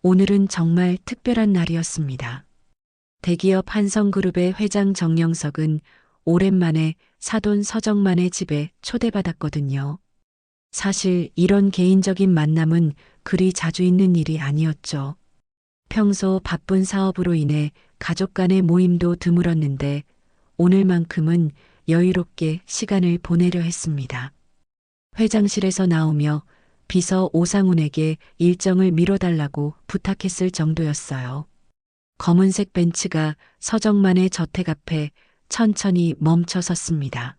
오늘은 정말 특별한 날이었습니다. 대기업 한성그룹의 회장 정영석은 오랜만에 사돈 서정만의 집에 초대받았거든요. 사실 이런 개인적인 만남은 그리 자주 있는 일이 아니었죠. 평소 바쁜 사업으로 인해 가족 간의 모임도 드물었는데 오늘만큼은 여유롭게 시간을 보내려 했습니다. 회장실에서 나오며 비서 오상훈에게 일정을 미뤄달라고 부탁했을 정도였어요. 검은색 벤츠가 서정만의 저택 앞에 천천히 멈춰 섰습니다.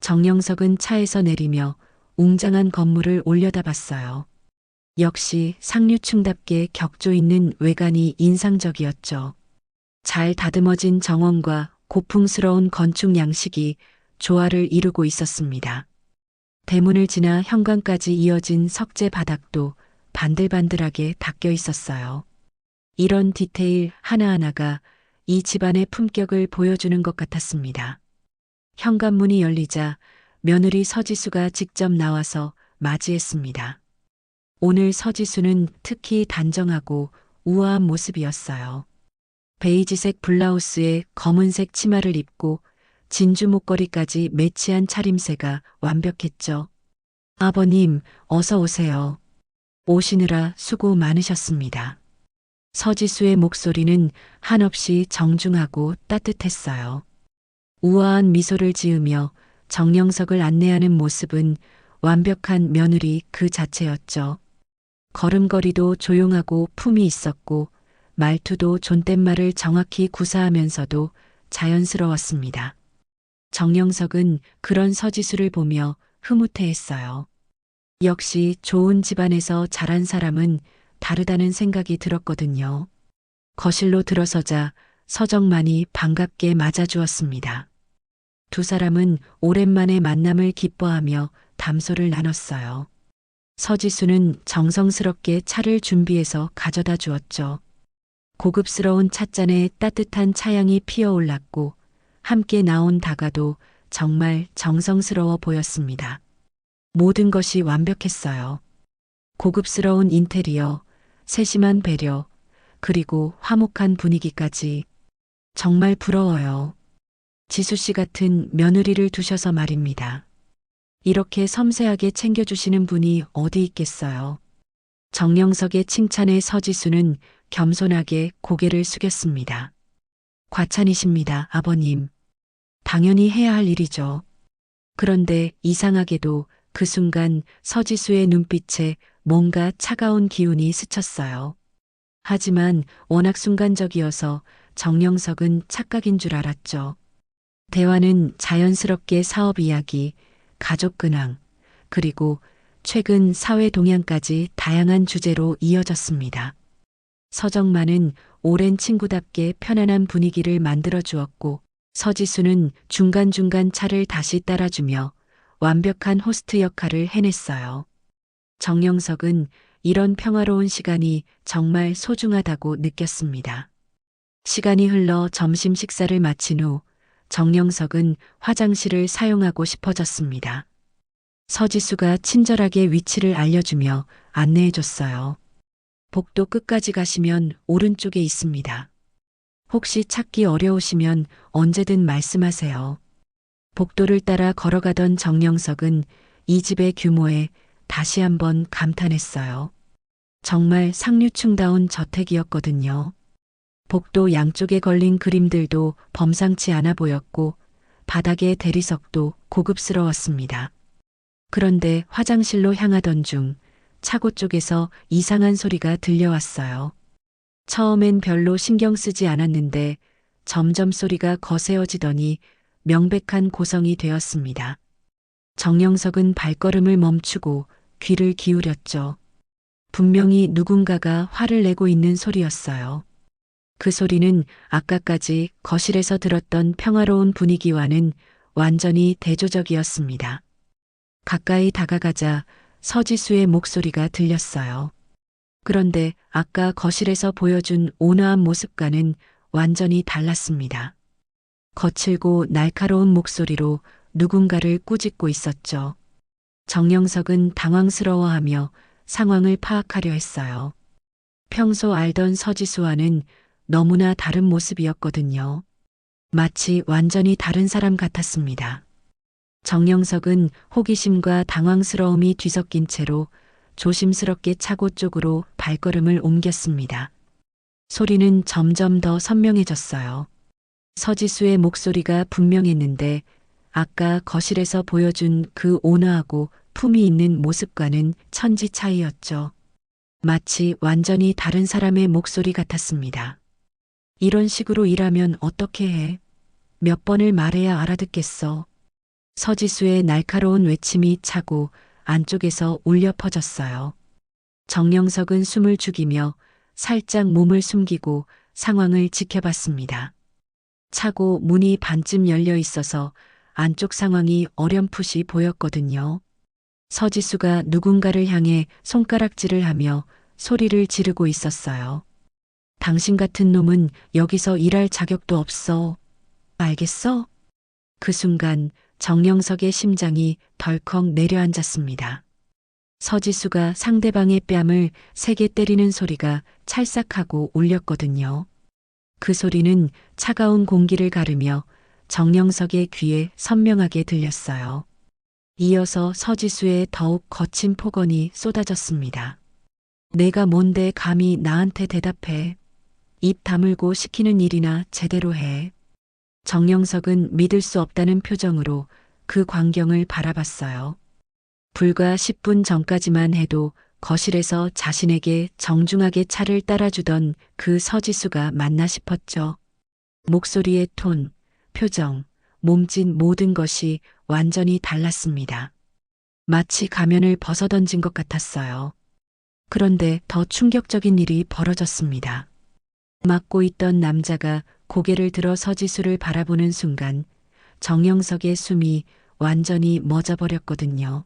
정영석은 차에서 내리며 웅장한 건물을 올려다봤어요. 역시 상류층답게 격조 있는 외관이 인상적이었죠. 잘 다듬어진 정원과 고풍스러운 건축 양식이 조화를 이루고 있었습니다. 대문을 지나 현관까지 이어진 석재 바닥도 반들반들하게 닦여 있었어요. 이런 디테일 하나하나가 이 집안의 품격을 보여주는 것 같았습니다. 현관문이 열리자 며느리 서지수가 직접 나와서 맞이했습니다. 오늘 서지수는 특히 단정하고 우아한 모습이었어요. 베이지색 블라우스에 검은색 치마를 입고 진주 목걸이까지 매치한 차림새가 완벽했죠. 아버님, 어서 오세요. 오시느라 수고 많으셨습니다. 서지수의 목소리는 한없이 정중하고 따뜻했어요. 우아한 미소를 지으며 정영석을 안내하는 모습은 완벽한 며느리 그 자체였죠. 걸음걸이도 조용하고 품이 있었고 말투도 존댓말을 정확히 구사하면서도 자연스러웠습니다. 정영석은 그런 서지수를 보며 흐뭇해했어요. 역시 좋은 집안에서 자란 사람은 다르다는 생각이 들었거든요. 거실로 들어서자 서정만이 반갑게 맞아주었습니다. 두 사람은 오랜만에 만남을 기뻐하며 담소를 나눴어요. 서지수는 정성스럽게 차를 준비해서 가져다 주었죠. 고급스러운 찻잔에 따뜻한 차향이 피어올랐고 함께 나온 다가도 정말 정성스러워 보였습니다. 모든 것이 완벽했어요. 고급스러운 인테리어, 세심한 배려, 그리고 화목한 분위기까지 정말 부러워요. 지수 씨 같은 며느리를 두셔서 말입니다. 이렇게 섬세하게 챙겨주시는 분이 어디 있겠어요. 정영석의 칭찬에 서지수는 겸손하게 고개를 숙였습니다. 과찬이십니다, 아버님. 당연히 해야 할 일이죠. 그런데 이상하게도 그 순간 서지수의 눈빛에 뭔가 차가운 기운이 스쳤어요. 하지만 워낙 순간적이어서 정영석은 착각인 줄 알았죠. 대화는 자연스럽게 사업 이야기, 가족 근황, 그리고 최근 사회 동향까지 다양한 주제로 이어졌습니다. 서정만은 오랜 친구답게 편안한 분위기를 만들어 주었고 서지수는 중간중간 차를 다시 따라주며 완벽한 호스트 역할을 해냈어요. 정영석은 이런 평화로운 시간이 정말 소중하다고 느꼈습니다. 시간이 흘러 점심 식사를 마친 후 정영석은 화장실을 사용하고 싶어졌습니다. 서지수가 친절하게 위치를 알려주며 안내해줬어요. 복도 끝까지 가시면 오른쪽에 있습니다. 혹시 찾기 어려우시면 언제든 말씀하세요. 복도를 따라 걸어가던 정영석은 이 집의 규모에 다시 한번 감탄했어요. 정말 상류층다운 저택이었거든요. 복도 양쪽에 걸린 그림들도 범상치 않아 보였고 바닥의 대리석도 고급스러웠습니다. 그런데 화장실로 향하던 중 차고 쪽에서 이상한 소리가 들려왔어요. 처음엔 별로 신경 쓰지 않았는데 점점 소리가 거세어지더니 명백한 고성이 되었습니다. 정영석은 발걸음을 멈추고 귀를 기울였죠. 분명히 누군가가 화를 내고 있는 소리였어요. 그 소리는 아까까지 거실에서 들었던 평화로운 분위기와는 완전히 대조적이었습니다. 가까이 다가가자 서지수의 목소리가 들렸어요. 그런데 아까 거실에서 보여준 온화한 모습과는 완전히 달랐습니다. 거칠고 날카로운 목소리로 누군가를 꾸짖고 있었죠. 정영석은 당황스러워하며 상황을 파악하려 했어요. 평소 알던 서지수와는 너무나 다른 모습이었거든요. 마치 완전히 다른 사람 같았습니다. 정영석은 호기심과 당황스러움이 뒤섞인 채로 조심스럽게 차고 쪽으로 발걸음을 옮겼습니다. 소리는 점점 더 선명해졌어요. 서지수의 목소리가 분명했는데 아까 거실에서 보여준 그 온화하고 품위 있는 모습과는 천지 차이였죠. 마치 완전히 다른 사람의 목소리 같았습니다. 이런 식으로 일하면 어떻게 해? 몇 번을 말해야 알아듣겠어. 서지수의 날카로운 외침이 차고 안쪽에서 울려 퍼졌어요. 정영석은 숨을 죽이며 살짝 몸을 숨기고 상황을 지켜봤습니다. 차고 문이 반쯤 열려 있어서 안쪽 상황이 어렴풋이 보였거든요. 서지수가 누군가를 향해 손가락질을 하며 소리를 지르고 있었어요. 당신 같은 놈은 여기서 일할 자격도 없어. 알겠어? 그 순간 정영석의 심장이 덜컥 내려앉았습니다. 서지수가 상대방의 뺨을 세게 때리는 소리가 찰싹하고 울렸거든요. 그 소리는 차가운 공기를 가르며 정영석의 귀에 선명하게 들렸어요. 이어서 서지수의 더욱 거친 폭언이 쏟아졌습니다. 내가 뭔데 감히 나한테 대답해. 입 다물고 시키는 일이나 제대로 해. 정영석은 믿을 수 없다는 표정으로 그 광경을 바라봤어요. 불과 10분 전까지만 해도 거실에서 자신에게 정중하게 차를 따라주던 그 서지수가 맞나 싶었죠. 목소리의 톤, 표정, 몸짓 모든 것이 완전히 달랐습니다. 마치 가면을 벗어던진 것 같았어요. 그런데 더 충격적인 일이 벌어졌습니다. 맡고 있던 남자가 고개를 들어 서지수를 바라보는 순간 정영석의 숨이 완전히 멎어버렸거든요.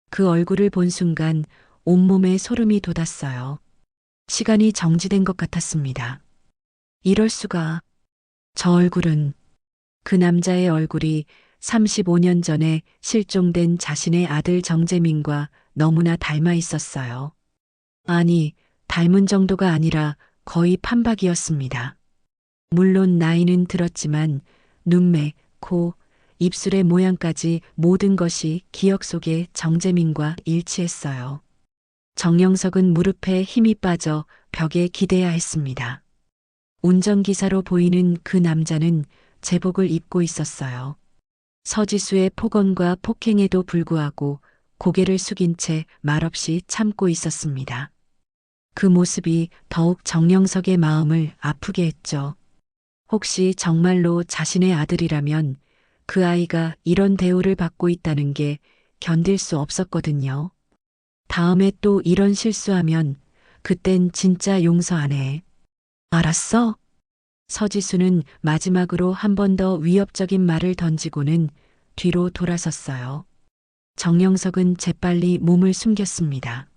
그 얼굴을 본 순간 온몸에 소름이 돋았어요. 시간이 정지된 것 같았습니다. 이럴 수가. 저 얼굴은 그 남자의 얼굴이 35년 전에 실종된 자신의 아들 정재민과 너무나 닮아 있었어요. 아니, 닮은 정도가 아니라 거의 판박이었습니다. 물론 나이는 들었지만 눈매, 코, 입술의 모양까지 모든 것이 기억 속의 정재민과 일치했어요. 정영석은 무릎에 힘이 빠져 벽에 기대야 했습니다. 운전기사로 보이는 그 남자는 제복을 입고 있었어요. 서지수의 폭언과 폭행에도 불구하고 고개를 숙인 채 말없이 참고 있었습니다. 그 모습이 더욱 정영석의 마음을 아프게 했죠. 혹시 정말로 자신의 아들이라면 그 아이가 이런 대우를 받고 있다는 게 견딜 수 없었거든요. 다음에 또 이런 실수하면 그땐 진짜 용서 안 해. 알았어? 서지수는 마지막으로 한 번 더 위협적인 말을 던지고는 뒤로 돌아섰어요. 정영석은 재빨리 몸을 숨겼습니다.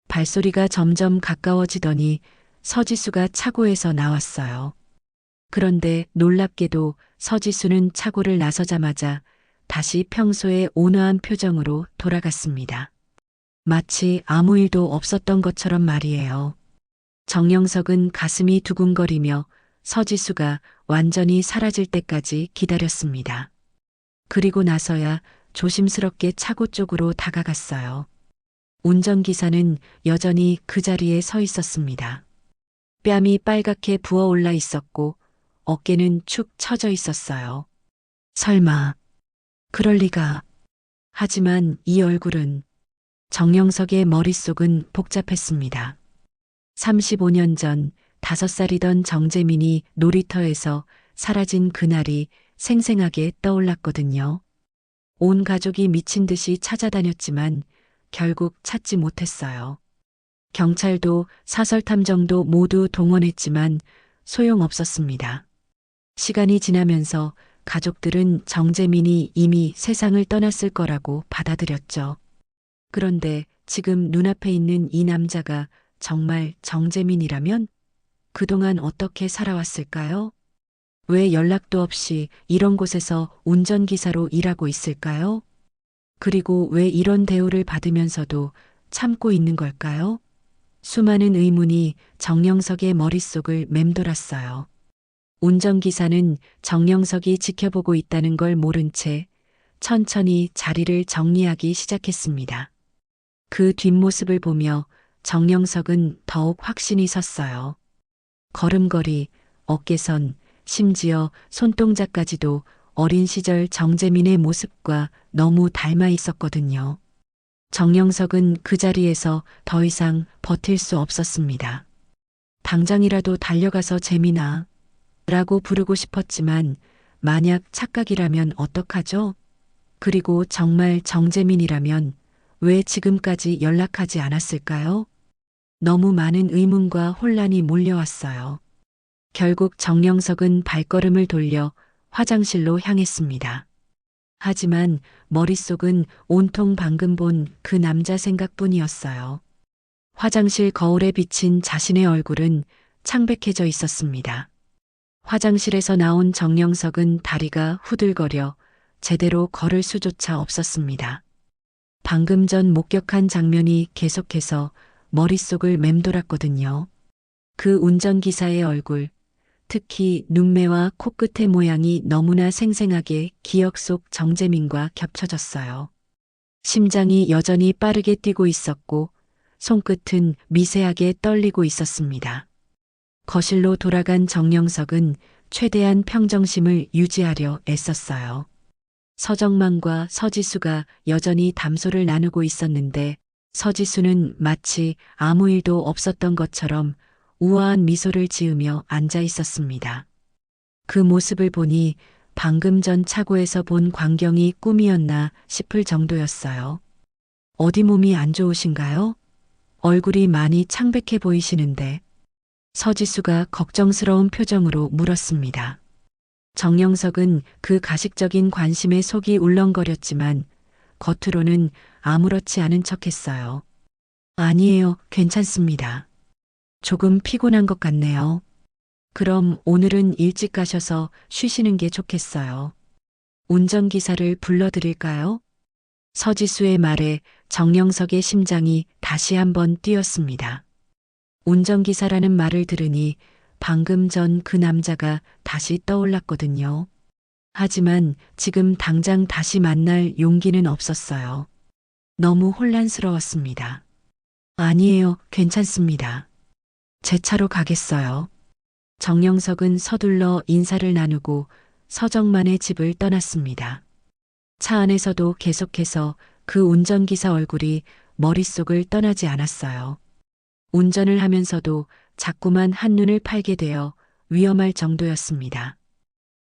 발소리가 점점 가까워지더니 서지수가 차고에서 나왔어요. 그런데 놀랍게도 서지수는 차고를 나서자마자 다시 평소의 온화한 표정으로 돌아갔습니다. 마치 아무 일도 없었던 것처럼 말이에요. 정영석은 가슴이 두근거리며 서지수가 완전히 사라질 때까지 기다렸습니다. 그리고 나서야 조심스럽게 차고 쪽으로 다가갔어요. 운전기사는 여전히 그 자리에 서 있었습니다. 뺨이 빨갛게 부어올라 있었고 어깨는 축 처져 있었어요. 설마, 그럴 리가. 하지만 이 얼굴은 정영석의 머릿속은 복잡했습니다. 35년 전 5살이던 정재민이 놀이터에서 사라진 그날이 생생하게 떠올랐거든요. 온 가족이 미친 듯이 찾아다녔지만 결국 찾지 못했어요. 경찰도 사설탐정도 모두 동원했지만 소용없었습니다. 시간이 지나면서 가족들은 정재민이 이미 세상을 떠났을 거라고 받아들였죠. 그런데 지금 눈앞에 있는 이 남자가 정말 정재민이라면 그동안 어떻게 살아왔을까요? 왜 연락도 없이 이런 곳에서 운전기사로 일하고 있을까요? 그리고 왜 이런 대우를 받으면서도 참고 있는 걸까요? 수많은 의문이 정영석의 머릿속을 맴돌았어요. 운전기사는 정영석이 지켜보고 있다는 걸 모른 채 천천히 자리를 정리하기 시작했습니다. 그 뒷모습을 보며 정영석은 더욱 확신이 섰어요. 걸음걸이, 어깨선, 심지어 손동작까지도 어린 시절 정재민의 모습과 너무 닮아 있었거든요. 정영석은 그 자리에서 더 이상 버틸 수 없었습니다. 당장이라도 달려가서 재민아 라고 부르고 싶었지만 만약 착각이라면 어떡하죠? 그리고 정말 정재민이라면 왜 지금까지 연락하지 않았을까요? 너무 많은 의문과 혼란이 몰려왔어요. 결국 정영석은 발걸음을 돌려 화장실로 향했습니다. 하지만 머릿속은 온통 방금 본 그 남자 생각뿐이었어요. 화장실 거울에 비친 자신의 얼굴은 창백해져 있었습니다. 화장실에서 나온 정영석은 다리가 후들거려 제대로 걸을 수조차 없었습니다. 방금 전 목격한 장면이 계속해서 머릿속을 맴돌았거든요. 그 운전기사의 얼굴, 특히 눈매와 코끝의 모양이 너무나 생생하게 기억 속 정재민과 겹쳐졌어요. 심장이 여전히 빠르게 뛰고 있었고 손끝은 미세하게 떨리고 있었습니다. 거실로 돌아간 정영석은 최대한 평정심을 유지하려 애썼어요. 서정만과 서지수가 여전히 담소를 나누고 있었는데 서지수는 마치 아무 일도 없었던 것처럼 우아한 미소를 지으며 앉아 있었습니다. 그 모습을 보니 방금 전 차고에서 본 광경이 꿈이었나 싶을 정도였어요. 어디 몸이 안 좋으신가요? 얼굴이 많이 창백해 보이시는데 서지수가 걱정스러운 표정으로 물었습니다. 정영석은 그 가식적인 관심에 속이 울렁거렸지만 겉으로는 아무렇지 않은 척했어요. 아니에요, 괜찮습니다. 조금 피곤한 것 같네요. 그럼 오늘은 일찍 가셔서 쉬시는 게 좋겠어요. 운전기사를 불러드릴까요? 서지수의 말에 정영석의 심장이 다시 한번 뛰었습니다. 운전기사라는 말을 들으니 방금 전 그 남자가 다시 떠올랐거든요. 하지만 지금 당장 다시 만날 용기는 없었어요. 너무 혼란스러웠습니다. 아니에요, 괜찮습니다. 제 차로 가겠어요. 정영석은 서둘러 인사를 나누고 서정만의 집을 떠났습니다. 차 안에서도 계속해서 그 운전기사 얼굴이 머릿속을 떠나지 않았어요. 운전을 하면서도 자꾸만 한눈을 팔게 되어 위험할 정도였습니다.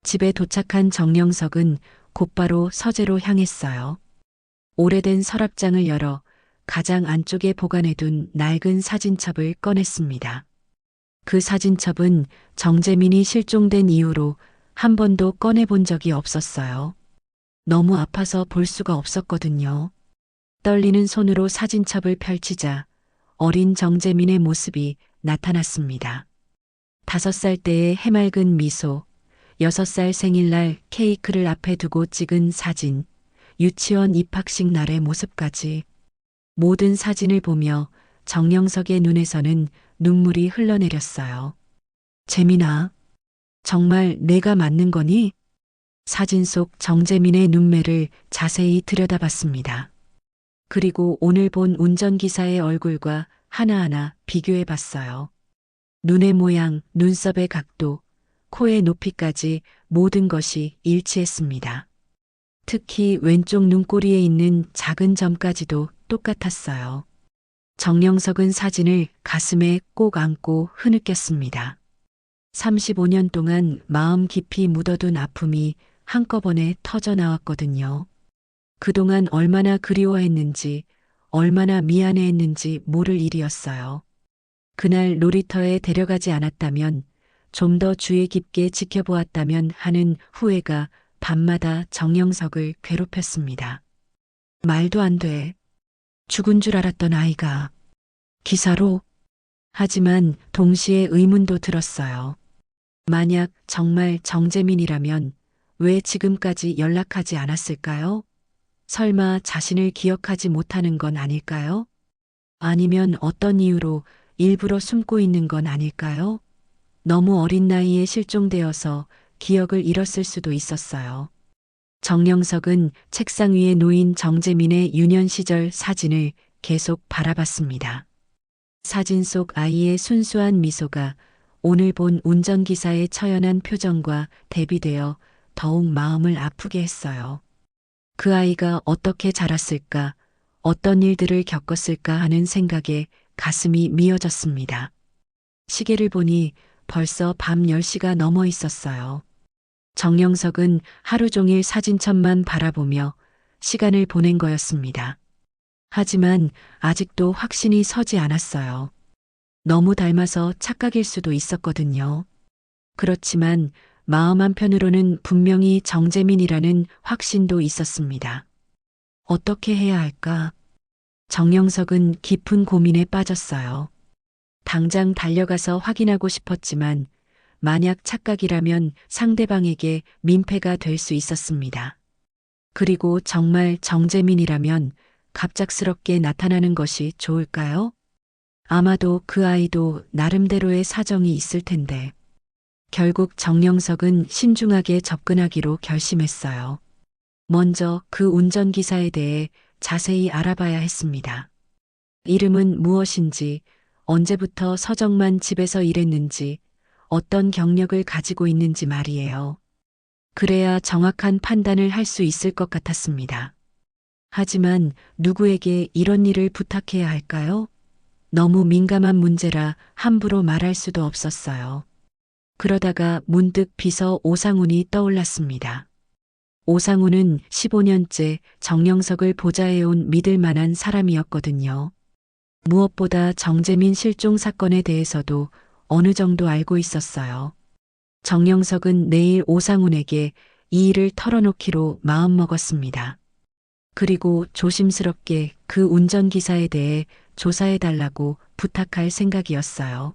집에 도착한 정영석은 곧바로 서재로 향했어요. 오래된 서랍장을 열어 가장 안쪽에 보관해둔 낡은 사진첩을 꺼냈습니다. 그 사진첩은 정재민이 실종된 이후로 한 번도 꺼내본 적이 없었어요. 너무 아파서 볼 수가 없었거든요. 떨리는 손으로 사진첩을 펼치자 어린 정재민의 모습이 나타났습니다. 5살 때의 해맑은 미소, 6살 생일날 케이크를 앞에 두고 찍은 사진, 유치원 입학식 날의 모습까지 모든 사진을 보며 정영석의 눈에서는 눈물이 흘러내렸어요. 재민아, 정말 내가 맞는 거니? 사진 속 정재민의 눈매를 자세히 들여다봤습니다. 그리고 오늘 본 운전기사의 얼굴과 하나하나 비교해 봤어요. 눈의 모양, 눈썹의 각도, 코의 높이까지 모든 것이 일치했습니다. 특히 왼쪽 눈꼬리에 있는 작은 점까지도 똑같았어요. 정영석은 사진을 가슴에 꼭 안고 흐느꼈습니다. 35년 동안 마음 깊이 묻어둔 아픔이 한꺼번에 터져 나왔거든요. 그동안 얼마나 그리워했는지, 얼마나 미안해했는지 모를 일이었어요. 그날 놀이터에 데려가지 않았다면, 좀 더 주의 깊게 지켜보았다면 하는 후회가 밤마다 정영석을 괴롭혔습니다. 말도 안 돼. 죽은 줄 알았던 아이가 기사로? 하지만 동시에 의문도 들었어요. 만약 정말 정재민이라면 왜 지금까지 연락하지 않았을까요? 설마 자신을 기억하지 못하는 건 아닐까요? 아니면 어떤 이유로 일부러 숨고 있는 건 아닐까요? 너무 어린 나이에 실종되어서 기억을 잃었을 수도 있었어요. 정영석은 책상 위에 놓인 정재민의 유년 시절 사진을 계속 바라봤습니다. 사진 속 아이의 순수한 미소가 오늘 본 운전기사의 처연한 표정과 대비되어 더욱 마음을 아프게 했어요. 그 아이가 어떻게 자랐을까, 어떤 일들을 겪었을까 하는 생각에 가슴이 미어졌습니다. 시계를 보니 벌써 밤 10시가 넘어 있었어요. 정영석은 하루 종일 사진첩만 바라보며 시간을 보낸 거였습니다. 하지만 아직도 확신이 서지 않았어요. 너무 닮아서 착각일 수도 있었거든요. 그렇지만 마음 한편으로는 분명히 정재민이라는 확신도 있었습니다. 어떻게 해야 할까? 정영석은 깊은 고민에 빠졌어요. 당장 달려가서 확인하고 싶었지만 만약 착각이라면 상대방에게 민폐가 될 수 있었습니다. 그리고 정말 정재민이라면 갑작스럽게 나타나는 것이 좋을까요? 아마도 그 아이도 나름대로의 사정이 있을 텐데. 결국 정영석은 신중하게 접근하기로 결심했어요. 먼저 그 운전기사에 대해 자세히 알아봐야 했습니다. 이름은 무엇인지, 언제부터 서정만 집에서 일했는지, 어떤 경력을 가지고 있는지 말이에요. 그래야 정확한 판단을 할 수 있을 것 같았습니다. 하지만 누구에게 이런 일을 부탁해야 할까요? 너무 민감한 문제라 함부로 말할 수도 없었어요. 그러다가 문득 비서 오상훈이 떠올랐습니다. 오상훈은 15년째 정영석을 보좌해온 믿을 만한 사람이었거든요. 무엇보다 정재민 실종 사건에 대해서도 어느 정도 알고 있었어요. 정영석은 내일 오상훈에게 이 일을 털어놓기로 마음먹었습니다. 그리고 조심스럽게 그 운전기사에 대해 조사해달라고 부탁할 생각이었어요.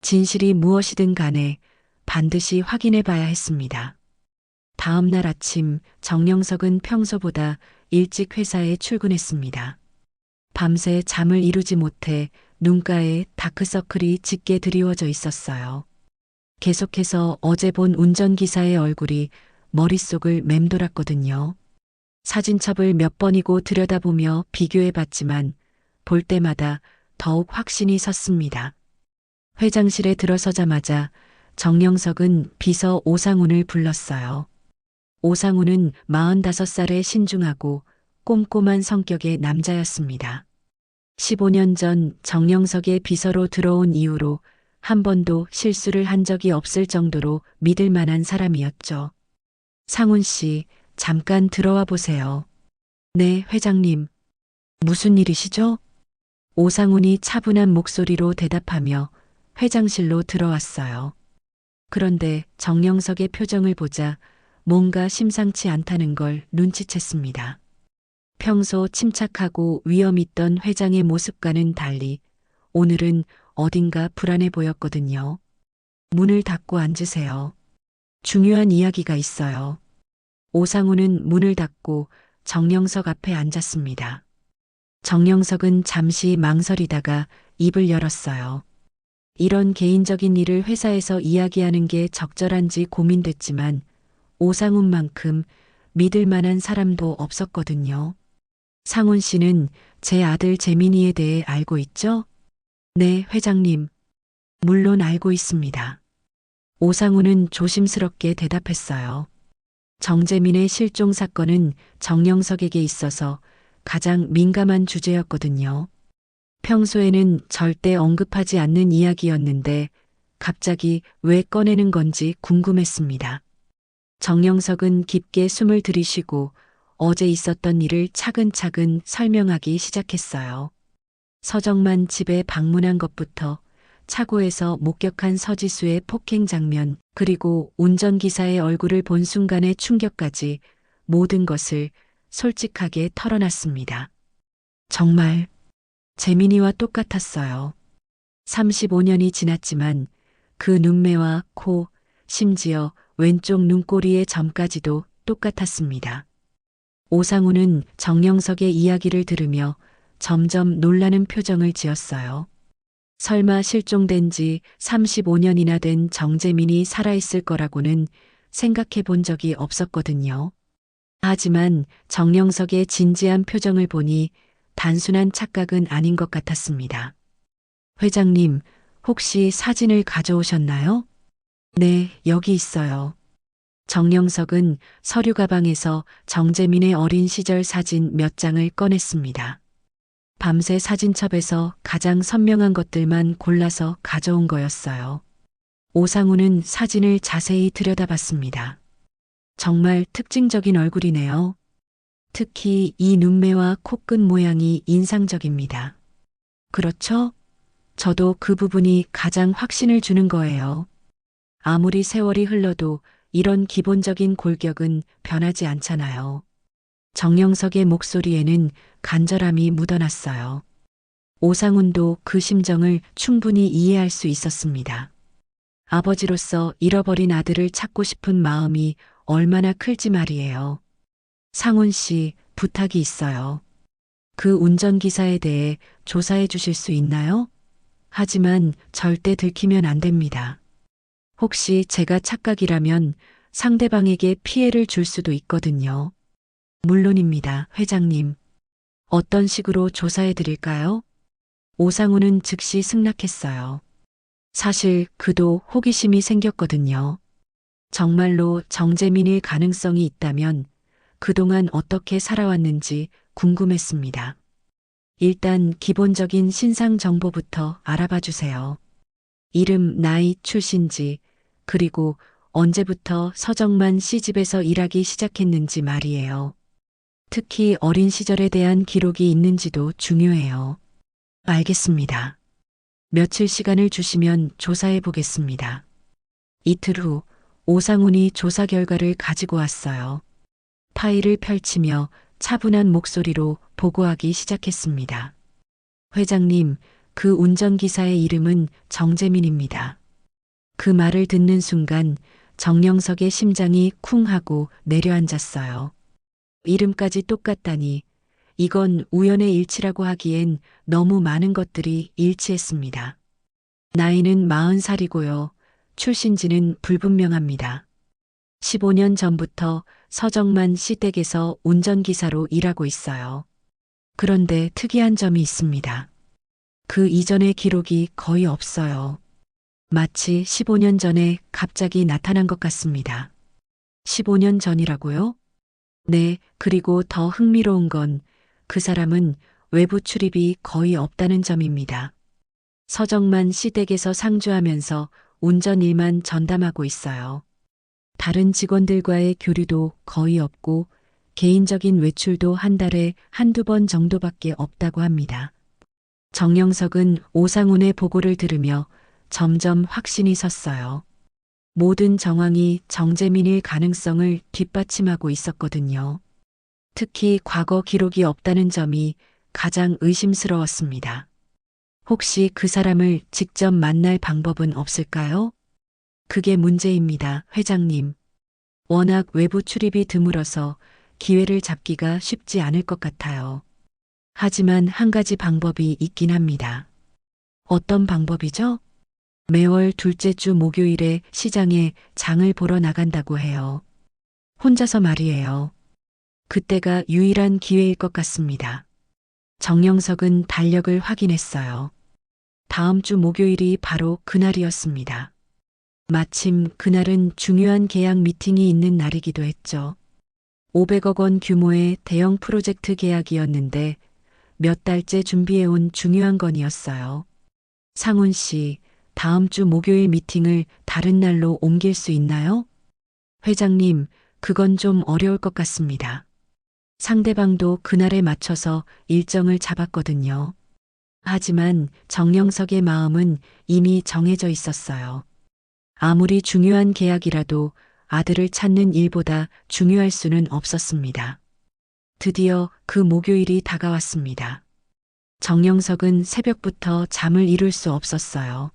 진실이 무엇이든 간에 반드시 확인해봐야 했습니다. 다음 날 아침 정영석은 평소보다 일찍 회사에 출근했습니다. 밤새 잠을 이루지 못해 눈가에 다크서클이 짙게 드리워져 있었어요. 계속해서 어제 본 운전기사의 얼굴이 머릿속을 맴돌았거든요. 사진첩을 몇 번이고 들여다보며 비교해봤지만 볼 때마다 더욱 확신이 섰습니다. 회장실에 들어서자마자 정영석은 비서 오상훈을 불렀어요. 오상훈은 45살의 신중하고 꼼꼼한 성격의 남자였습니다. 15년 전 정영석의 비서로 들어온 이후로 한 번도 실수를 한 적이 없을 정도로 믿을 만한 사람이었죠. 상훈 씨, 잠깐 들어와 보세요. 네, 회장님. 무슨 일이시죠? 오상훈이 차분한 목소리로 대답하며 회장실로 들어왔어요. 그런데 정영석의 표정을 보자 뭔가 심상치 않다는 걸 눈치챘습니다. 평소 침착하고 위엄 있던 회장의 모습과는 달리 오늘은 어딘가 불안해 보였거든요. 문을 닫고 앉으세요. 중요한 이야기가 있어요. 오상훈은 문을 닫고 정영석 앞에 앉았습니다. 정영석은 잠시 망설이다가 입을 열었어요. 이런 개인적인 일을 회사에서 이야기하는 게 적절한지 고민됐지만 오상훈만큼 믿을 만한 사람도 없었거든요. 상훈 씨는 제 아들 재민이에 대해 알고 있죠? 네, 회장님. 물론 알고 있습니다. 오상훈은 조심스럽게 대답했어요. 정재민의 실종 사건은 정영석에게 있어서 가장 민감한 주제였거든요. 평소에는 절대 언급하지 않는 이야기였는데 갑자기 왜 꺼내는 건지 궁금했습니다. 정영석은 깊게 숨을 들이쉬고 어제 있었던 일을 차근차근 설명하기 시작했어요. 서정만 집에 방문한 것부터 차고에서 목격한 서지수의 폭행 장면, 그리고 운전기사의 얼굴을 본 순간의 충격까지 모든 것을 솔직하게 털어놨습니다. 정말 재민이와 똑같았어요. 35년이 지났지만 그 눈매와 코, 심지어 왼쪽 눈꼬리의 점까지도 똑같았습니다. 오상훈은 정영석의 이야기를 들으며 점점 놀라는 표정을 지었어요. 설마 실종된 지 35년이나 된 정재민이 살아있을 거라고는 생각해 본 적이 없었거든요. 하지만 정영석의 진지한 표정을 보니 단순한 착각은 아닌 것 같았습니다. 회장님, 혹시 사진을 가져오셨나요? 네, 여기 있어요. 정영석은 서류 가방에서 정재민의 어린 시절 사진 몇 장을 꺼냈습니다. 밤새 사진첩에서 가장 선명한 것들만 골라서 가져온 거였어요. 오상우는 사진을 자세히 들여다봤습니다. 정말 특징적인 얼굴이네요. 특히 이 눈매와 코끝 모양이 인상적입니다. 그렇죠? 저도 그 부분이 가장 확신을 주는 거예요. 아무리 세월이 흘러도 이런 기본적인 골격은 변하지 않잖아요. 정영석의 목소리에는 간절함이 묻어났어요. 오상훈도 그 심정을 충분히 이해할 수 있었습니다. 아버지로서 잃어버린 아들을 찾고 싶은 마음이 얼마나 클지 말이에요. 상훈 씨, 부탁이 있어요. 그 운전기사에 대해 조사해 주실 수 있나요? 하지만 절대 들키면 안 됩니다. 혹시 제가 착각이라면 상대방에게 피해를 줄 수도 있거든요. 물론입니다, 회장님. 어떤 식으로 조사해 드릴까요? 오상우는 즉시 승낙했어요. 사실 그도 호기심이 생겼거든요. 정말로 정재민일 가능성이 있다면 그동안 어떻게 살아왔는지 궁금했습니다. 일단 기본적인 신상 정보부터 알아봐 주세요. 이름, 나이, 출신지, 그리고 언제부터 서정만 씨 집에서 일하기 시작했는지 말이에요. 특히 어린 시절에 대한 기록이 있는지도 중요해요. 알겠습니다. 며칠 시간을 주시면 조사해 보겠습니다. 이틀 후 오상훈이 조사 결과를 가지고 왔어요. 파일을 펼치며 차분한 목소리로 보고하기 시작했습니다. 회장님, 그 운전기사의 이름은 정재민입니다. 그 말을 듣는 순간 정영석의 심장이 쿵 하고 내려앉았어요. 이름까지 똑같다니 이건 우연의 일치라고 하기엔 너무 많은 것들이 일치했습니다. 나이는 40살이고요. 출신지는 불분명합니다. 15년 전부터 서정만 씨 댁에서 운전기사로 일하고 있어요. 그런데 특이한 점이 있습니다. 그 이전의 기록이 거의 없어요. 마치 15년 전에 갑자기 나타난 것 같습니다. 15년 전이라고요? 네, 그리고 더 흥미로운 건 그 사람은 외부 출입이 거의 없다는 점입니다. 서정만 씨 댁에서 상주하면서 운전 일만 전담하고 있어요. 다른 직원들과의 교류도 거의 없고 개인적인 외출도 한 달에 한두 번 정도밖에 없다고 합니다. 정영석은 오상훈의 보고를 들으며 점점 확신이 섰어요. 모든 정황이 정재민일 가능성을 뒷받침하고 있었거든요. 특히 과거 기록이 없다는 점이 가장 의심스러웠습니다. 혹시 그 사람을 직접 만날 방법은 없을까요? 그게 문제입니다, 회장님. 워낙 외부 출입이 드물어서 기회를 잡기가 쉽지 않을 것 같아요. 하지만 한 가지 방법이 있긴 합니다. 어떤 방법이죠? 매월 둘째 주 목요일에 시장에 장을 보러 나간다고 해요. 혼자서 말이에요. 그때가 유일한 기회일 것 같습니다. 정영석은 달력을 확인했어요. 다음 주 목요일이 바로 그날이었습니다. 마침 그날은 중요한 계약 미팅이 있는 날이기도 했죠. 500억 원 규모의 대형 프로젝트 계약이었는데 몇 달째 준비해온 중요한 건이었어요. 상훈 씨, 다음 주 목요일 미팅을 다른 날로 옮길 수 있나요? 회장님, 그건 좀 어려울 것 같습니다. 상대방도 그날에 맞춰서 일정을 잡았거든요. 하지만 정영석의 마음은 이미 정해져 있었어요. 아무리 중요한 계약이라도 아들을 찾는 일보다 중요할 수는 없었습니다. 드디어 그 목요일이 다가왔습니다. 정영석은 새벽부터 잠을 이룰 수 없었어요.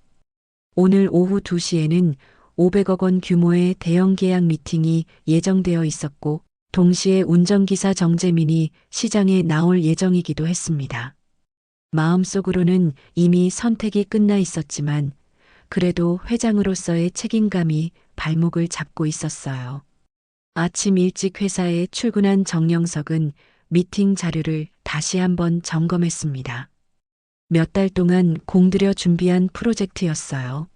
오늘 오후 2시에는 500억 원 규모의 대형 계약 미팅이 예정되어 있었고 동시에 운전기사 정재민이 시장에 나올 예정이기도 했습니다. 마음속으로는 이미 선택이 끝나 있었지만 그래도 회장으로서의 책임감이 발목을 잡고 있었어요. 아침 일찍 회사에 출근한 정영석은 미팅 자료를 다시 한번 점검했습니다. 몇 달 동안 공들여 준비한 프로젝트였어요.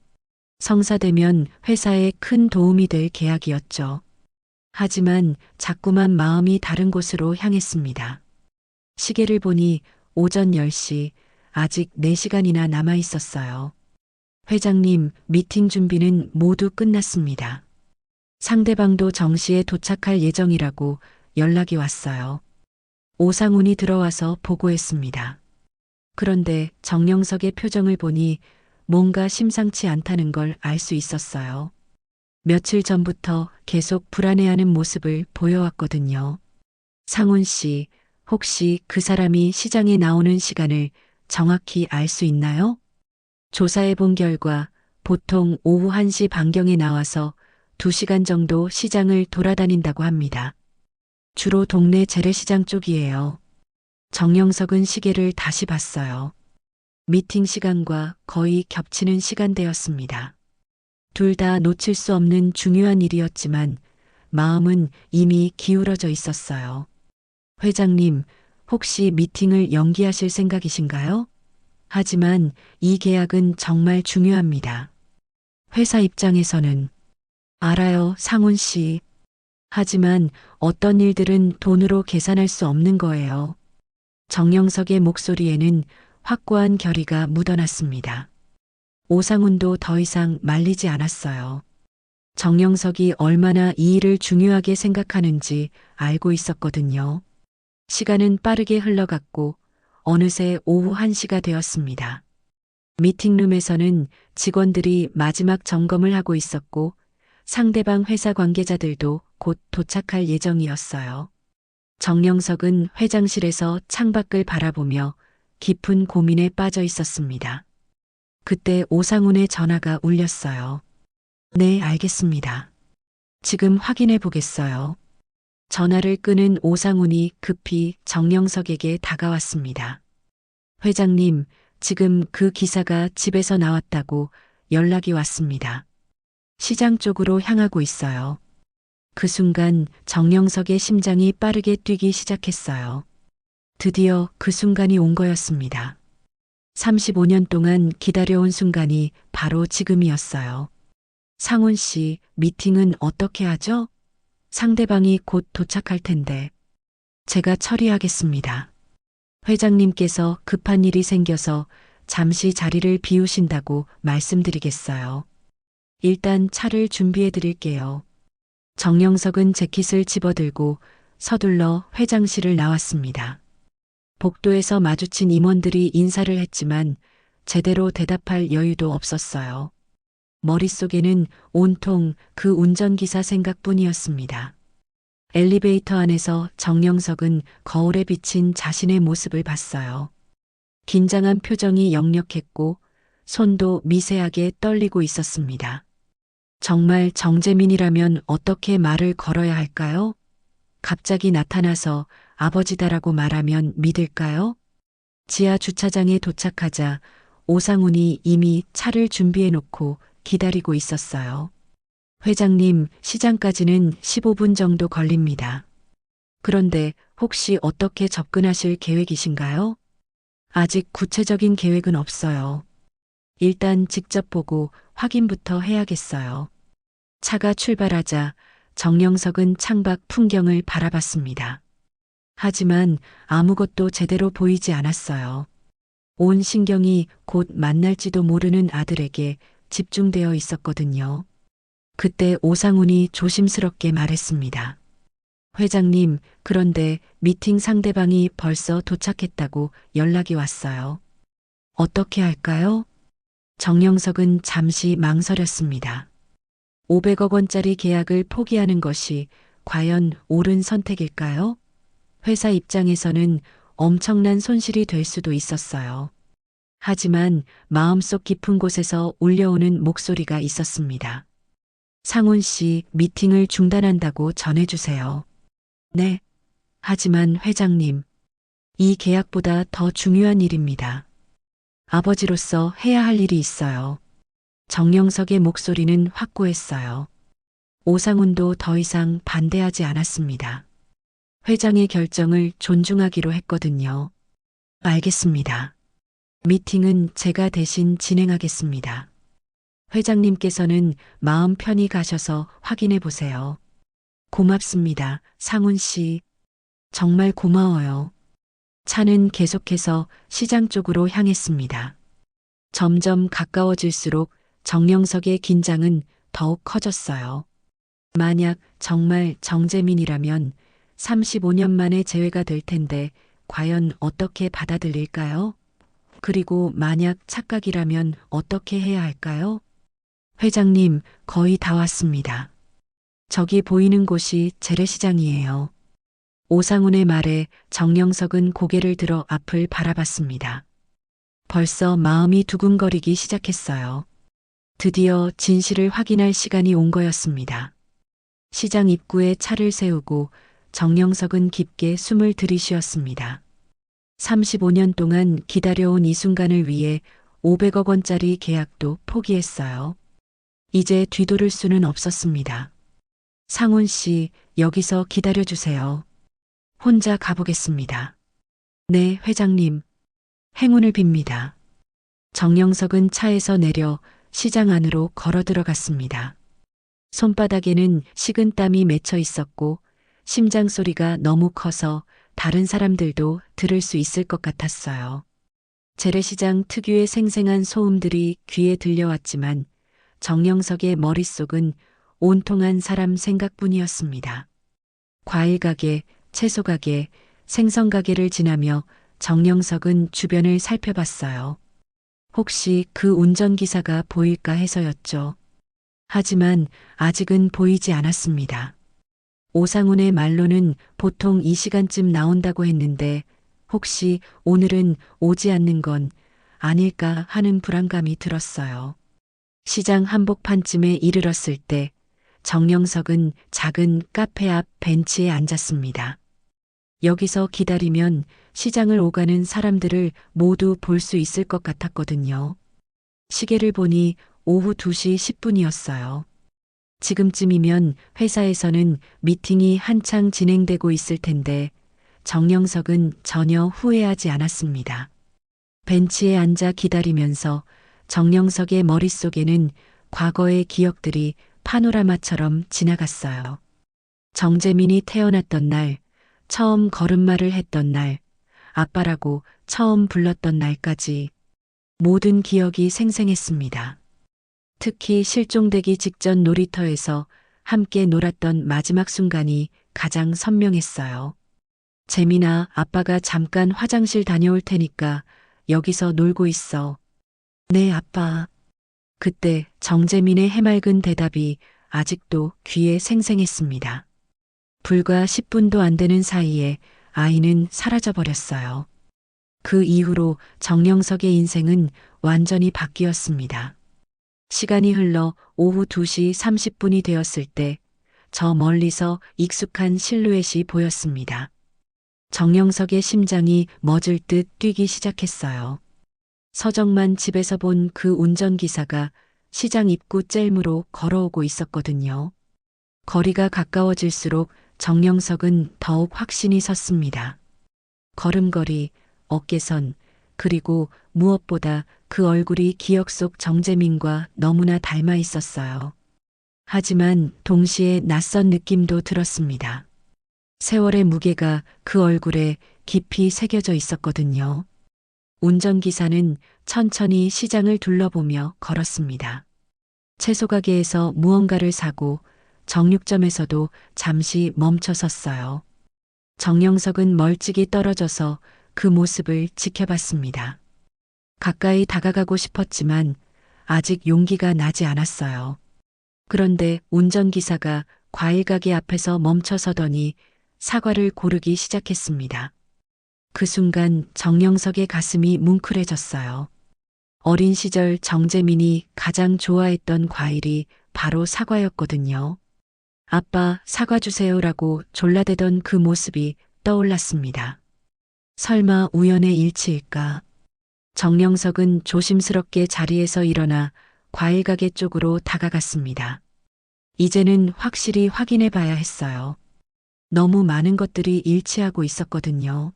성사되면 회사에 큰 도움이 될 계약이었죠. 하지만 자꾸만 마음이 다른 곳으로 향했습니다. 시계를 보니 오전 10시, 아직 4시간이나 남아 있었어요. 회장님, 미팅 준비는 모두 끝났습니다. 상대방도 정시에 도착할 예정이라고 연락이 왔어요. 오상훈이 들어와서 보고했습니다. 그런데 정영석의 표정을 보니 뭔가 심상치 않다는 걸 알 수 있었어요. 며칠 전부터 계속 불안해하는 모습을 보여왔거든요. 상훈 씨, 혹시 그 사람이 시장에 나오는 시간을 정확히 알 수 있나요? 조사해 본 결과 보통 오후 1시 반경에 나와서 2시간 정도 시장을 돌아다닌다고 합니다. 주로 동네 재래시장 쪽이에요. 정영석은 시계를 다시 봤어요. 미팅 시간과 거의 겹치는 시간대였습니다. 둘 다 놓칠 수 없는 중요한 일이었지만 마음은 이미 기울어져 있었어요. 회장님, 혹시 미팅을 연기하실 생각이신가요? 하지만 이 계약은 정말 중요합니다. 회사 입장에서는 알아요, 상훈 씨. 하지만 어떤 일들은 돈으로 계산할 수 없는 거예요. 정영석의 목소리에는 확고한 결의가 묻어났습니다. 오상훈도 더 이상 말리지 않았어요. 정영석이 얼마나 이 일을 중요하게 생각하는지 알고 있었거든요. 시간은 빠르게 흘러갔고 어느새 오후 1시가 되었습니다. 미팅룸에서는 직원들이 마지막 점검을 하고 있었고 상대방 회사 관계자들도 곧 도착할 예정이었어요. 정영석은 회장실에서 창밖을 바라보며 깊은 고민에 빠져 있었습니다. 그때 오상훈의 전화가 울렸어요. 네, 알겠습니다. 지금 확인해 보겠어요. 전화를 끄는 오상훈이 급히 정영석에게 다가왔습니다. 회장님, 지금 그 기사가 집에서 나왔다고 연락이 왔습니다. 시장 쪽으로 향하고 있어요. 그 순간 정영석의 심장이 빠르게 뛰기 시작했어요. 드디어 그 순간이 온 거였습니다. 35년 동안 기다려온 순간이 바로 지금이었어요. 상훈 씨, 미팅은 어떻게 하죠? 상대방이 곧 도착할 텐데. 제가 처리하겠습니다. 회장님께서 급한 일이 생겨서 잠시 자리를 비우신다고 말씀드리겠어요. 일단 차를 준비해 드릴게요. 정영석은 재킷을 집어들고 서둘러 회장실을 나왔습니다. 복도에서 마주친 임원들이 인사를 했지만 제대로 대답할 여유도 없었어요. 머릿속에는 온통 그 운전기사 생각뿐이었습니다. 엘리베이터 안에서 정영석은 거울에 비친 자신의 모습을 봤어요. 긴장한 표정이 역력했고 손도 미세하게 떨리고 있었습니다. 정말 정재민이라면 어떻게 말을 걸어야 할까요? 갑자기 나타나서 아버지다라고 말하면 믿을까요? 지하 주차장에 도착하자 오상훈이 이미 차를 준비해 놓고 기다리고 있었어요. 회장님, 시장까지는 15분 정도 걸립니다. 그런데 혹시 어떻게 접근하실 계획이신가요? 아직 구체적인 계획은 없어요. 일단 직접 보고 확인부터 해야겠어요. 차가 출발하자 정영석은 창밖 풍경을 바라봤습니다. 하지만 아무것도 제대로 보이지 않았어요. 온 신경이 곧 만날지도 모르는 아들에게 집중되어 있었거든요. 그때 오상훈이 조심스럽게 말했습니다. 회장님, 그런데 미팅 상대방이 벌써 도착했다고 연락이 왔어요. 어떻게 할까요? 정영석은 잠시 망설였습니다. 500억 원짜리 계약을 포기하는 것이 과연 옳은 선택일까요? 회사 입장에서는 엄청난 손실이 될 수도 있었어요. 하지만 마음속 깊은 곳에서 울려오는 목소리가 있었습니다. 상훈 씨, 미팅을 중단한다고 전해주세요. 네. 하지만 회장님, 이 계약보다 더 중요한 일입니다. 아버지로서 해야 할 일이 있어요. 정영석의 목소리는 확고했어요. 오상훈도 더 이상 반대하지 않았습니다. 회장의 결정을 존중하기로 했거든요. 알겠습니다. 미팅은 제가 대신 진행하겠습니다. 회장님께서는 마음 편히 가셔서 확인해 보세요. 고맙습니다, 상훈 씨. 정말 고마워요. 차는 계속해서 시장 쪽으로 향했습니다. 점점 가까워질수록 정영석의 긴장은 더욱 커졌어요. 만약 정말 정재민이라면 35년 만에 재회가 될 텐데 과연 어떻게 받아들일까요? 그리고 만약 착각이라면 어떻게 해야 할까요? 회장님, 거의 다 왔습니다. 저기 보이는 곳이 재래시장이에요. 오상훈의 말에 정영석은 고개를 들어 앞을 바라봤습니다. 벌써 마음이 두근거리기 시작했어요. 드디어 진실을 확인할 시간이 온 거였습니다. 시장 입구에 차를 세우고 정영석은 깊게 숨을 들이쉬었습니다. 35년 동안 기다려온 이 순간을 위해 500억 원짜리 계약도 포기했어요. 이제 뒤돌을 수는 없었습니다. 상훈 씨, 여기서 기다려주세요. 혼자 가보겠습니다. 네, 회장님. 행운을 빕니다. 정영석은 차에서 내려 시장 안으로 걸어 들어갔습니다. 손바닥에는 식은땀이 맺혀 있었고 심장 소리가 너무 커서 다른 사람들도 들을 수 있을 것 같았어요. 재래시장 특유의 생생한 소음들이 귀에 들려왔지만 정영석의 머릿속은 온통한 사람 생각뿐이었습니다. 과일 가게, 채소 가게, 생선 가게를 지나며 정영석은 주변을 살펴봤어요. 혹시 그 운전기사가 보일까 해서였죠. 하지만 아직은 보이지 않았습니다. 오상훈의 말로는 보통 이 시간쯤 나온다고 했는데 혹시 오늘은 오지 않는 건 아닐까 하는 불안감이 들었어요. 시장 한복판쯤에 이르렀을 때 정영석은 작은 카페 앞 벤치에 앉았습니다. 여기서 기다리면 시장을 오가는 사람들을 모두 볼 수 있을 것 같았거든요. 시계를 보니 오후 2시 10분이었어요. 지금쯤이면 회사에서는 미팅이 한창 진행되고 있을 텐데 정영석은 전혀 후회하지 않았습니다. 벤치에 앉아 기다리면서 정영석의 머릿속에는 과거의 기억들이 파노라마처럼 지나갔어요. 정재민이 태어났던 날, 처음 걸음마를 했던 날, 아빠라고 처음 불렀던 날까지 모든 기억이 생생했습니다. 특히 실종되기 직전 놀이터에서 함께 놀았던 마지막 순간이 가장 선명했어요. 재민아, 아빠가 잠깐 화장실 다녀올 테니까 여기서 놀고 있어. 네, 아빠. 그때 정재민의 해맑은 대답이 아직도 귀에 생생했습니다. 불과 10분도 안 되는 사이에 아이는 사라져버렸어요. 그 이후로 정영석의 인생은 완전히 바뀌었습니다. 시간이 흘러 오후 2시 30분이 되었을 때 저 멀리서 익숙한 실루엣이 보였습니다. 정영석의 심장이 멎을 듯 뛰기 시작했어요. 서정만 집에서 본 그 운전기사가 시장 입구 젤무로 걸어오고 있었거든요. 거리가 가까워질수록 정영석은 더욱 확신이 섰습니다. 걸음걸이, 어깨선, 그리고 무엇보다 그 얼굴이 기억 속 정재민과 너무나 닮아 있었어요. 하지만 동시에 낯선 느낌도 들었습니다. 세월의 무게가 그 얼굴에 깊이 새겨져 있었거든요. 운전기사는 천천히 시장을 둘러보며 걸었습니다. 채소 가게에서 무언가를 사고 정육점에서도 잠시 멈춰 섰어요. 정영석은 멀찍이 떨어져서 그 모습을 지켜봤습니다. 가까이 다가가고 싶었지만 아직 용기가 나지 않았어요. 그런데 운전기사가 과일 가게 앞에서 멈춰 서더니 사과를 고르기 시작했습니다. 그 순간 정영석의 가슴이 뭉클해졌어요. 어린 시절 정재민이 가장 좋아했던 과일이 바로 사과였거든요. 아빠, 사과 주세요라고 졸라대던 그 모습이 떠올랐습니다. 설마 우연의 일치일까? 정영석은 조심스럽게 자리에서 일어나 과일 가게 쪽으로 다가갔습니다. 이제는 확실히 확인해 봐야 했어요. 너무 많은 것들이 일치하고 있었거든요.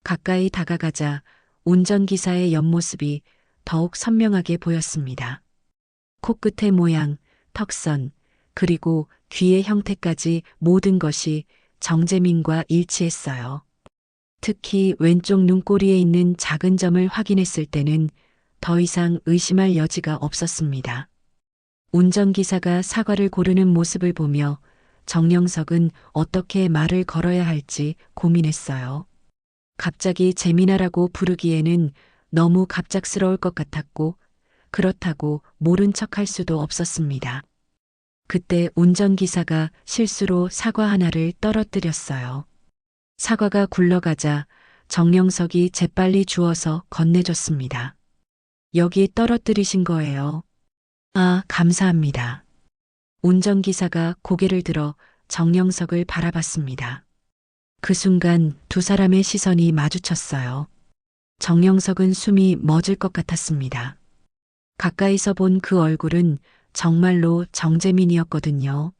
가까이 다가가자 운전기사의 옆모습이 더욱 선명하게 보였습니다. 코끝의 모양, 턱선, 그리고 귀의 형태까지 모든 것이 정재민과 일치했어요. 특히 왼쪽 눈꼬리에 있는 작은 점을 확인했을 때는 더 이상 의심할 여지가 없었습니다. 운전기사가 사과를 고르는 모습을 보며 정영석은 어떻게 말을 걸어야 할지 고민했어요. 갑자기 재민아라고 부르기에는 너무 갑작스러울 것 같았고, 그렇다고 모른 척할 수도 없었습니다. 그때 운전기사가 실수로 사과 하나를 떨어뜨렸어요. 사과가 굴러가자 정영석이 재빨리 주워서 건네줬습니다. 여기 떨어뜨리신 거예요. 아, 감사합니다. 운전기사가 고개를 들어 정영석을 바라봤습니다. 그 순간 두 사람의 시선이 마주쳤어요. 정영석은 숨이 멎을 것 같았습니다. 가까이서 본 그 얼굴은 정말로 정재민이었거든요.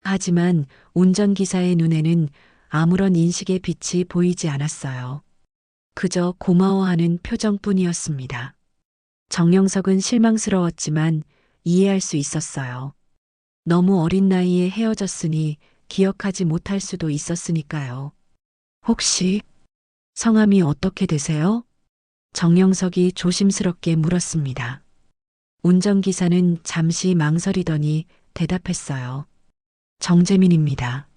하지만 운전기사의 눈에는 아무런 인식의 빛이 보이지 않았어요. 그저 고마워하는 표정뿐이었습니다. 정영석은 실망스러웠지만 이해할 수 있었어요. 너무 어린 나이에 헤어졌으니 기억하지 못할 수도 있었으니까요. 혹시 성함이 어떻게 되세요? 정영석이 조심스럽게 물었습니다. 운전기사는 잠시 망설이더니 대답했어요. 정재민입니다.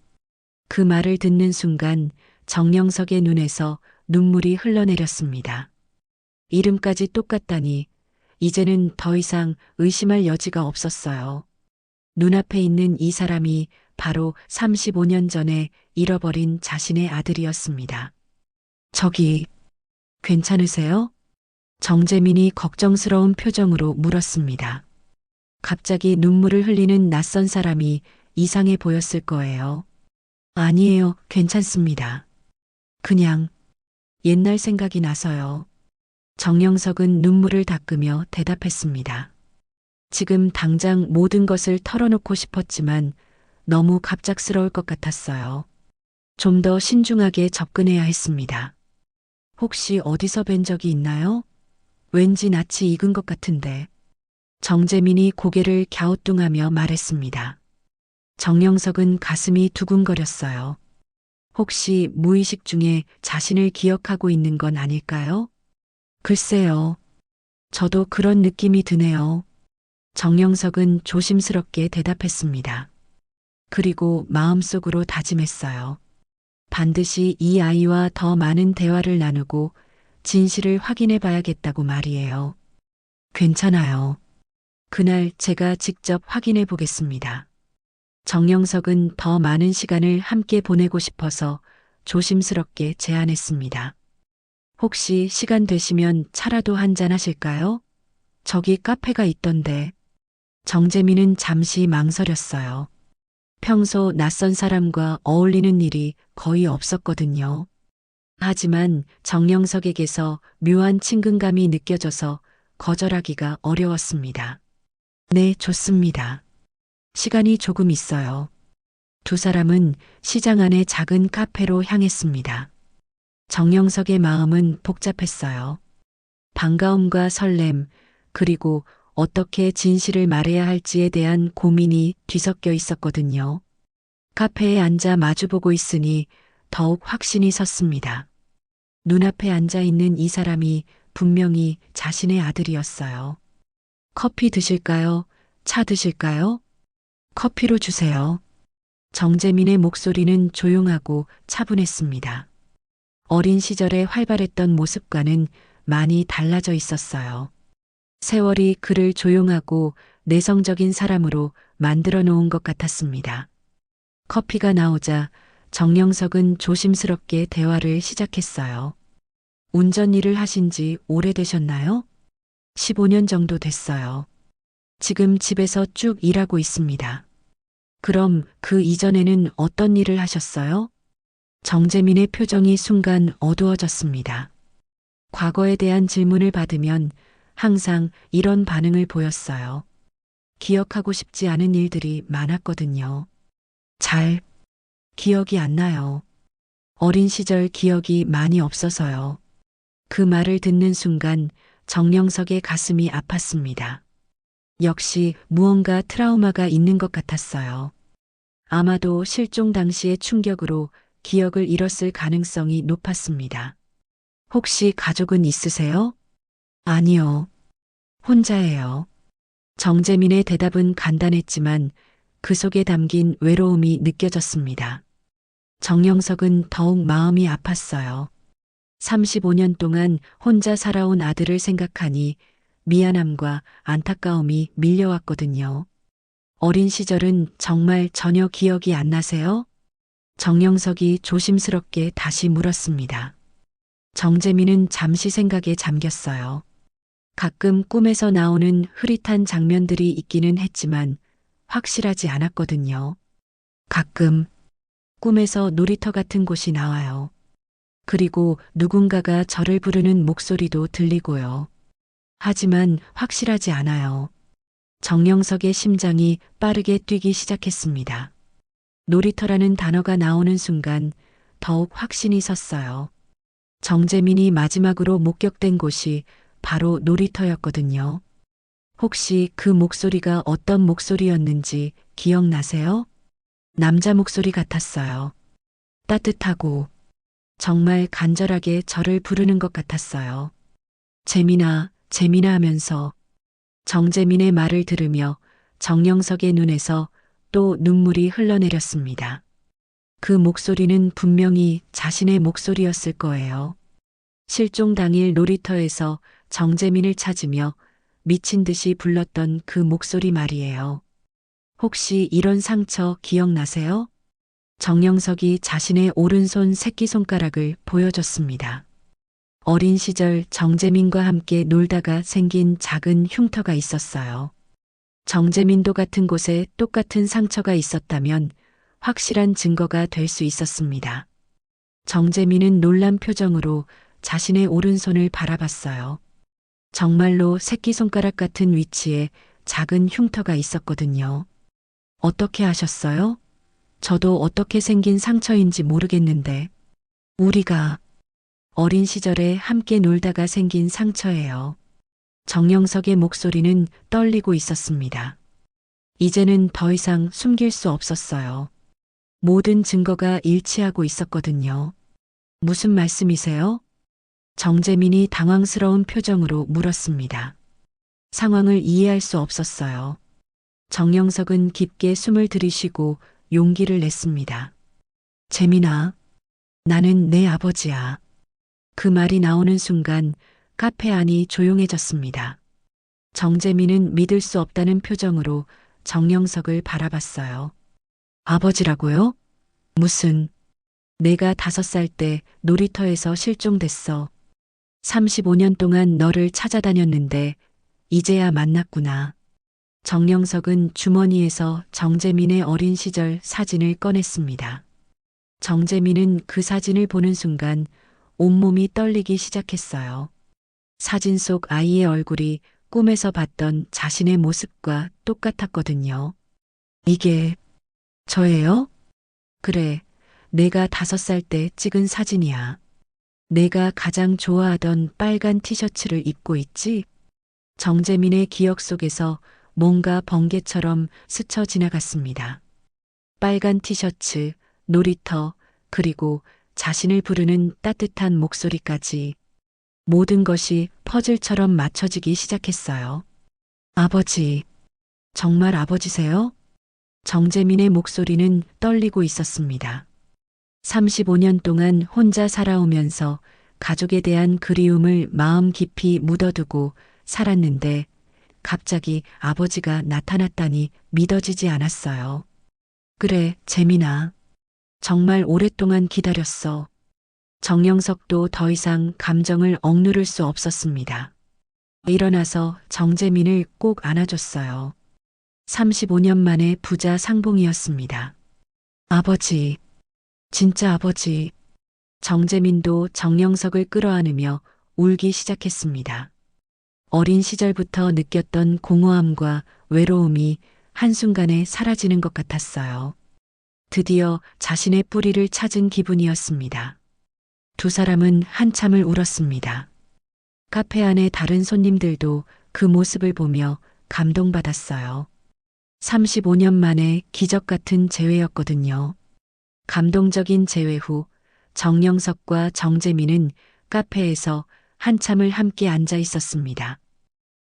그 말을 듣는 순간 정영석의 눈에서 눈물이 흘러내렸습니다. 이름까지 똑같다니 이제는 더 이상 의심할 여지가 없었어요. 눈앞에 있는 이 사람이 바로 35년 전에 잃어버린 자신의 아들이었습니다. 저기, 괜찮으세요? 정재민이 걱정스러운 표정으로 물었습니다. 갑자기 눈물을 흘리는 낯선 사람이 이상해 보였을 거예요. 아니에요, 괜찮습니다. 그냥 옛날 생각이 나서요. 정영석은 눈물을 닦으며 대답했습니다. 지금 당장 모든 것을 털어놓고 싶었지만 너무 갑작스러울 것 같았어요. 좀 더 신중하게 접근해야 했습니다. 혹시 어디서 뵌 적이 있나요? 왠지 낯이 익은 것 같은데. 정재민이 고개를 갸우뚱하며 말했습니다. 정영석은 가슴이 두근거렸어요. 혹시 무의식 중에 자신을 기억하고 있는 건 아닐까요? 글쎄요. 저도 그런 느낌이 드네요. 정영석은 조심스럽게 대답했습니다. 그리고 마음속으로 다짐했어요. 반드시 이 아이와 더 많은 대화를 나누고 진실을 확인해 봐야겠다고 말이에요. 괜찮아요. 그날 제가 직접 확인해 보겠습니다. 정영석은 더 많은 시간을 함께 보내고 싶어서 조심스럽게 제안했습니다. 혹시 시간 되시면 차라도 한잔 하실까요? 저기 카페가 있던데. 정재민은 잠시 망설였어요. 평소 낯선 사람과 어울리는 일이 거의 없었거든요. 하지만 정영석에게서 묘한 친근감이 느껴져서 거절하기가 어려웠습니다. 네, 좋습니다. 시간이 조금 있어요. 두 사람은 시장 안의 작은 카페로 향했습니다. 정영석의 마음은 복잡했어요. 반가움과 설렘, 그리고 어떻게 진실을 말해야 할지에 대한 고민이 뒤섞여 있었거든요. 카페에 앉아 마주보고 있으니 더욱 확신이 섰습니다. 눈앞에 앉아 있는 이 사람이 분명히 자신의 아들이었어요. 커피 드실까요? 차 드실까요? 커피로 주세요. 정재민의 목소리는 조용하고 차분했습니다. 어린 시절에 활발했던 모습과는 많이 달라져 있었어요. 세월이 그를 조용하고 내성적인 사람으로 만들어 놓은 것 같았습니다. 커피가 나오자 정영석은 조심스럽게 대화를 시작했어요. 운전 일을 하신 지 오래되셨나요? 15년 정도 됐어요. 지금 집에서 쭉 일하고 있습니다. 그럼 그 이전에는 어떤 일을 하셨어요? 정재민의 표정이 순간 어두워졌습니다. 과거에 대한 질문을 받으면 항상 이런 반응을 보였어요. 기억하고 싶지 않은 일들이 많았거든요. 잘 기억이 안 나요. 어린 시절 기억이 많이 없어서요. 그 말을 듣는 순간 정영석의 가슴이 아팠습니다. 역시 무언가 트라우마가 있는 것 같았어요. 아마도 실종 당시의 충격으로 기억을 잃었을 가능성이 높았습니다. 혹시 가족은 있으세요? 아니요. 혼자예요. 정재민의 대답은 간단했지만 그 속에 담긴 외로움이 느껴졌습니다. 정영석은 더욱 마음이 아팠어요. 35년 동안 혼자 살아온 아들을 생각하니 미안함과 안타까움이 밀려왔거든요. 어린 시절은 정말 전혀 기억이 안 나세요? 정영석이 조심스럽게 다시 물었습니다. 정재민은 잠시 생각에 잠겼어요. 가끔 꿈에서 나오는 흐릿한 장면들이 있기는 했지만 확실하지 않았거든요. 가끔 꿈에서 놀이터 같은 곳이 나와요. 그리고 누군가가 저를 부르는 목소리도 들리고요. 하지만 확실하지 않아요. 정영석의 심장이 빠르게 뛰기 시작했습니다. 놀이터라는 단어가 나오는 순간 더욱 확신이 섰어요. 정재민이 마지막으로 목격된 곳이 바로 놀이터였거든요. 혹시 그 목소리가 어떤 목소리였는지 기억나세요? 남자 목소리 같았어요. 따뜻하고 정말 간절하게 저를 부르는 것 같았어요. 재민아, 재민아 하면서 정재민의 말을 들으며 정영석의 눈에서 또 눈물이 흘러내렸습니다. 그 목소리는 분명히 자신의 목소리였을 거예요. 실종 당일 놀이터에서 정재민을 찾으며 미친 듯이 불렀던 그 목소리 말이에요. 혹시 이런 상처 기억나세요? 정영석이 자신의 오른손 새끼손가락을 보여줬습니다. 어린 시절 정재민과 함께 놀다가 생긴 작은 흉터가 있었어요. 정재민도 같은 곳에 똑같은 상처가 있었다면 확실한 증거가 될 수 있었습니다. 정재민은 놀란 표정으로 자신의 오른손을 바라봤어요. 정말로 새끼손가락 같은 위치에 작은 흉터가 있었거든요. 어떻게 하셨어요? 저도 어떻게 생긴 상처인지 모르겠는데 우리가 어린 시절에 함께 놀다가 생긴 상처예요. 정영석의 목소리는 떨리고 있었습니다. 이제는 더 이상 숨길 수 없었어요. 모든 증거가 일치하고 있었거든요. 무슨 말씀이세요? 정재민이 당황스러운 표정으로 물었습니다. 상황을 이해할 수 없었어요. 정영석은 깊게 숨을 들이쉬고 용기를 냈습니다. 재민아, 나는 내 아버지야. 그 말이 나오는 순간 카페 안이 조용해졌습니다. 정재민은 믿을 수 없다는 표정으로 정영석을 바라봤어요. 아버지라고요? 무슨, 내가 5살 때 놀이터에서 실종됐어. 35년 동안 너를 찾아다녔는데 이제야 만났구나. 정영석은 주머니에서 정재민의 어린 시절 사진을 꺼냈습니다. 정재민은 그 사진을 보는 순간 온몸이 떨리기 시작했어요. 사진 속 아이의 얼굴이 꿈에서 봤던 자신의 모습과 똑같았거든요. 이게 저예요? 그래, 내가 5살 때 찍은 사진이야. 내가 가장 좋아하던 빨간 티셔츠를 입고 있지? 정재민의 기억 속에서 뭔가 번개처럼 스쳐 지나갔습니다. 빨간 티셔츠, 놀이터, 그리고 자신을 부르는 따뜻한 목소리까지 모든 것이 퍼즐처럼 맞춰지기 시작했어요. 아버지, 정말 아버지세요? 정재민의 목소리는 떨리고 있었습니다. 35년 동안 혼자 살아오면서 가족에 대한 그리움을 마음 깊이 묻어두고 살았는데 갑자기 아버지가 나타났다니 믿어지지 않았어요. 그래, 재민아. 정말 오랫동안 기다렸어. 정영석도 더 이상 감정을 억누를 수 없었습니다. 일어나서 정재민을 꼭 안아줬어요. 35년 만에 부자 상봉이었습니다. 아버지, 진짜 아버지. 정재민도 정영석을 끌어안으며 울기 시작했습니다. 어린 시절부터 느꼈던 공허함과 외로움이 한순간에 사라지는 것 같았어요. 드디어 자신의 뿌리를 찾은 기분이었습니다. 두 사람은 한참을 울었습니다. 카페 안의 다른 손님들도 그 모습을 보며 감동받았어요. 35년 만에 기적 같은 재회였거든요. 감동적인 재회 후 정영석과 정재민은 카페에서 한참을 함께 앉아 있었습니다.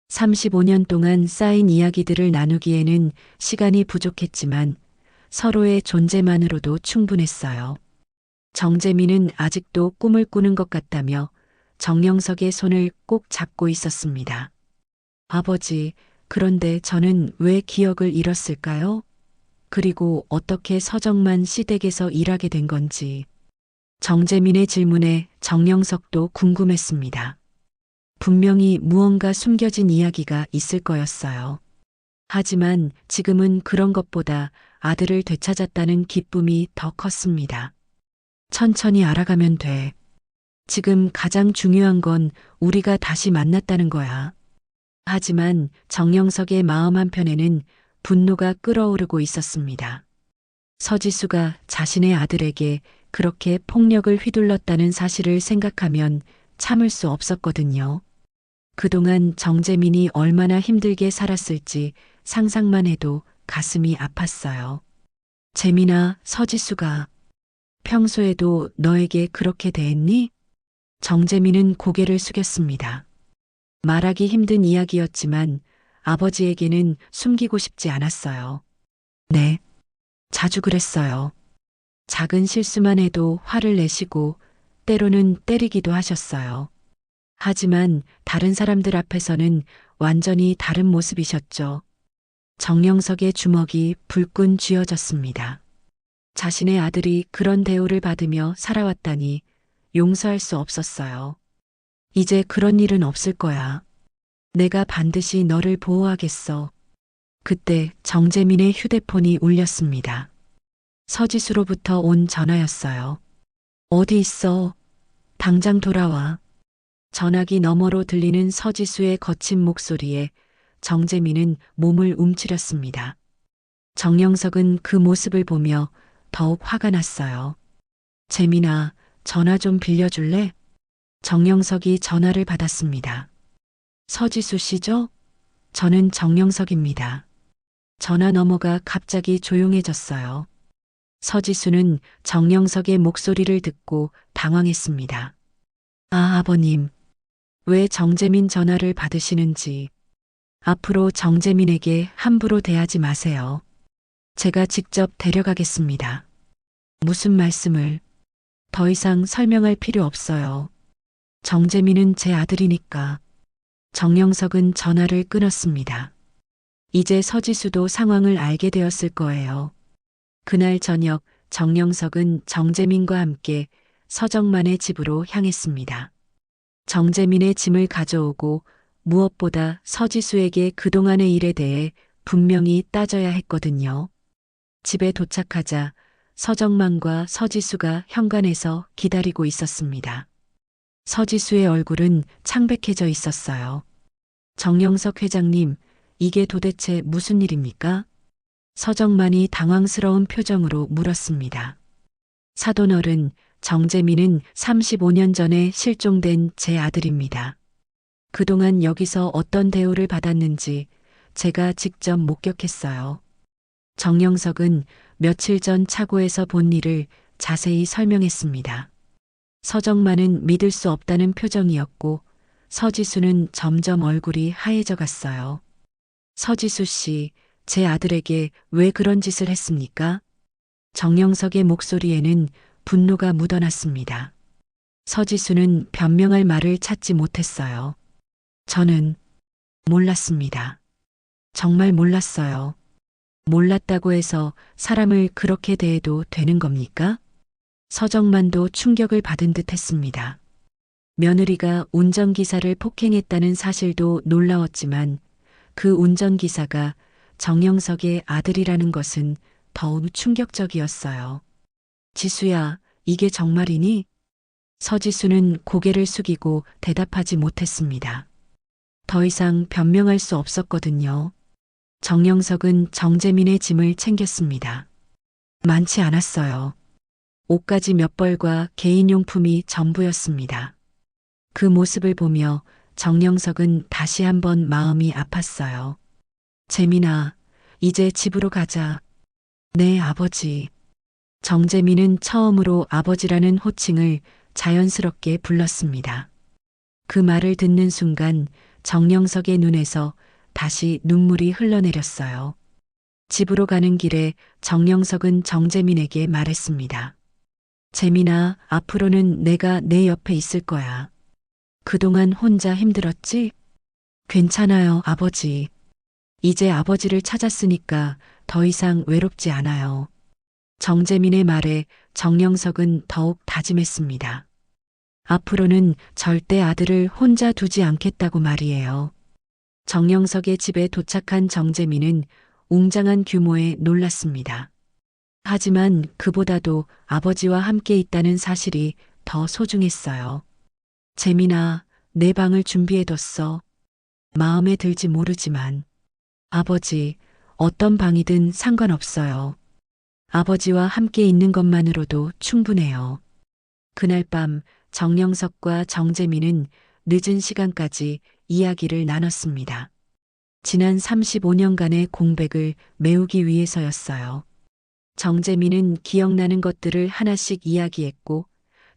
35년 동안 쌓인 이야기들을 나누기에는 시간이 부족했지만 서로의 존재만으로도 충분했어요. 정재민은 아직도 꿈을 꾸는 것 같다며 정영석의 손을 꼭 잡고 있었습니다. 아버지, 그런데 저는 왜 기억을 잃었을까요? 그리고 어떻게 서정만 씨 댁에서 일하게 된 건지. 정재민의 질문에 정영석도 궁금했습니다. 분명히 무언가 숨겨진 이야기가 있을 거였어요. 하지만 지금은 그런 것보다 아들을 되찾았다는 기쁨이 더 컸습니다. 천천히 알아가면 돼. 지금 가장 중요한 건 우리가 다시 만났다는 거야. 하지만 정영석의 마음 한편에는 분노가 끓어오르고 있었습니다. 서지수가 자신의 아들에게 그렇게 폭력을 휘둘렀다는 사실을 생각하면 참을 수 없었거든요. 그동안 정재민이 얼마나 힘들게 살았을지 상상만 해도 가슴이 아팠어요. 재민아, 서지수가 평소에도 너에게 그렇게 대했니? 정재민은 고개를 숙였습니다. 말하기 힘든 이야기였지만 아버지에게는 숨기고 싶지 않았어요. 네, 자주 그랬어요. 작은 실수만 해도 화를 내시고 때로는 때리기도 하셨어요. 하지만 다른 사람들 앞에서는 완전히 다른 모습이셨죠. 정영석의 주먹이 불끈 쥐어졌습니다. 자신의 아들이 그런 대우를 받으며 살아왔다니 용서할 수 없었어요. 이제 그런 일은 없을 거야. 내가 반드시 너를 보호하겠어. 그때 정재민의 휴대폰이 울렸습니다. 서지수로부터 온 전화였어요. 어디 있어? 당장 돌아와. 전화기 너머로 들리는 서지수의 거친 목소리에 정재민은 몸을 움츠렸습니다. 정영석은 그 모습을 보며 더욱 화가 났어요. 재민아, 전화 좀 빌려줄래? 정영석이 전화를 받았습니다. 서지수 씨죠? 저는 정영석입니다. 전화 너머가 갑자기 조용해졌어요. 서지수는 정영석의 목소리를 듣고 당황했습니다. 아, 아버님. 왜 정재민 전화를 받으시는지. 앞으로 정재민에게 함부로 대하지 마세요. 제가 직접 데려가겠습니다. 무슨 말씀을. 더 이상 설명할 필요 없어요. 정재민은 제 아들이니까. 정영석은 전화를 끊었습니다. 이제 서지수도 상황을 알게 되었을 거예요. 그날 저녁 정영석은 정재민과 함께 서정만의 집으로 향했습니다. 정재민의 짐을 가져오고 무엇보다 서지수에게 그동안의 일에 대해 분명히 따져야 했거든요. 집에 도착하자 서정만과 서지수가 현관에서 기다리고 있었습니다. 서지수의 얼굴은 창백해져 있었어요. 정영석 회장님, 이게 도대체 무슨 일입니까? 서정만이 당황스러운 표정으로 물었습니다. 사돈어른, 정재민은 35년 전에 실종된 제 아들입니다. 그동안 여기서 어떤 대우를 받았는지 제가 직접 목격했어요. 정영석은 며칠 전 차고에서 본 일을 자세히 설명했습니다. 서정만은 믿을 수 없다는 표정이었고 서지수는 점점 얼굴이 하얘져 갔어요. 서지수 씨, 제 아들에게 왜 그런 짓을 했습니까? 정영석의 목소리에는 분노가 묻어났습니다. 서지수는 변명할 말을 찾지 못했어요. 저는 몰랐습니다. 정말 몰랐어요. 몰랐다고 해서 사람을 그렇게 대해도 되는 겁니까? 서정만도 충격을 받은 듯 했습니다. 며느리가 운전기사를 폭행했다는 사실도 놀라웠지만 그 운전기사가 정영석의 아들이라는 것은 더욱 충격적이었어요. 지수야, 이게 정말이니? 서지수는 고개를 숙이고 대답하지 못했습니다. 더 이상 변명할 수 없었거든요. 정영석은 정재민의 짐을 챙겼습니다. 많지 않았어요. 옷가지 몇 벌과 개인용품이 전부였습니다. 그 모습을 보며 정영석은 다시 한번 마음이 아팠어요. 재민아, 이제 집으로 가자. 네, 아버지. 정재민은 처음으로 아버지라는 호칭을 자연스럽게 불렀습니다. 그 말을 듣는 순간 정영석의 눈에서 다시 눈물이 흘러내렸어요. 집으로 가는 길에 정영석은 정재민에게 말했습니다. 재민아, 앞으로는 내가 내 옆에 있을 거야. 그동안 혼자 힘들었지? 괜찮아요, 아버지. 이제 아버지를 찾았으니까 더 이상 외롭지 않아요. 정재민의 말에 정영석은 더욱 다짐했습니다. 앞으로는 절대 아들을 혼자 두지 않겠다고 말이에요. 정영석의 집에 도착한 정재민은 웅장한 규모에 놀랐습니다. 하지만 그보다도 아버지와 함께 있다는 사실이 더 소중했어요. 재민아, 내 방을 준비해뒀어. 마음에 들지 모르지만. 아버지, 어떤 방이든 상관없어요. 아버지와 함께 있는 것만으로도 충분해요. 그날 밤 정영석과 정재민은 늦은 시간까지 이야기를 나눴습니다. 지난 35년간의 공백을 메우기 위해서였어요. 정재민은 기억나는 것들을 하나씩 이야기했고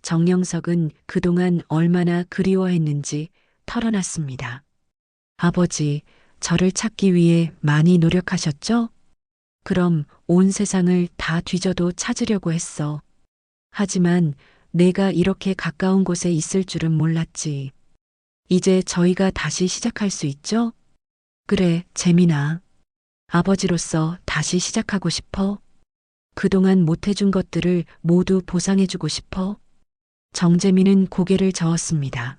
정영석은 그동안 얼마나 그리워했는지 털어놨습니다. 아버지, 저를 찾기 위해 많이 노력하셨죠? 그럼 온 세상을 다 뒤져도 찾으려고 했어. 하지만 내가 이렇게 가까운 곳에 있을 줄은 몰랐지. 이제 저희가 다시 시작할 수 있죠? 그래, 재민아. 아버지로서 다시 시작하고 싶어? 그동안 못해준 것들을 모두 보상해주고 싶어? 정재민은 고개를 저었습니다.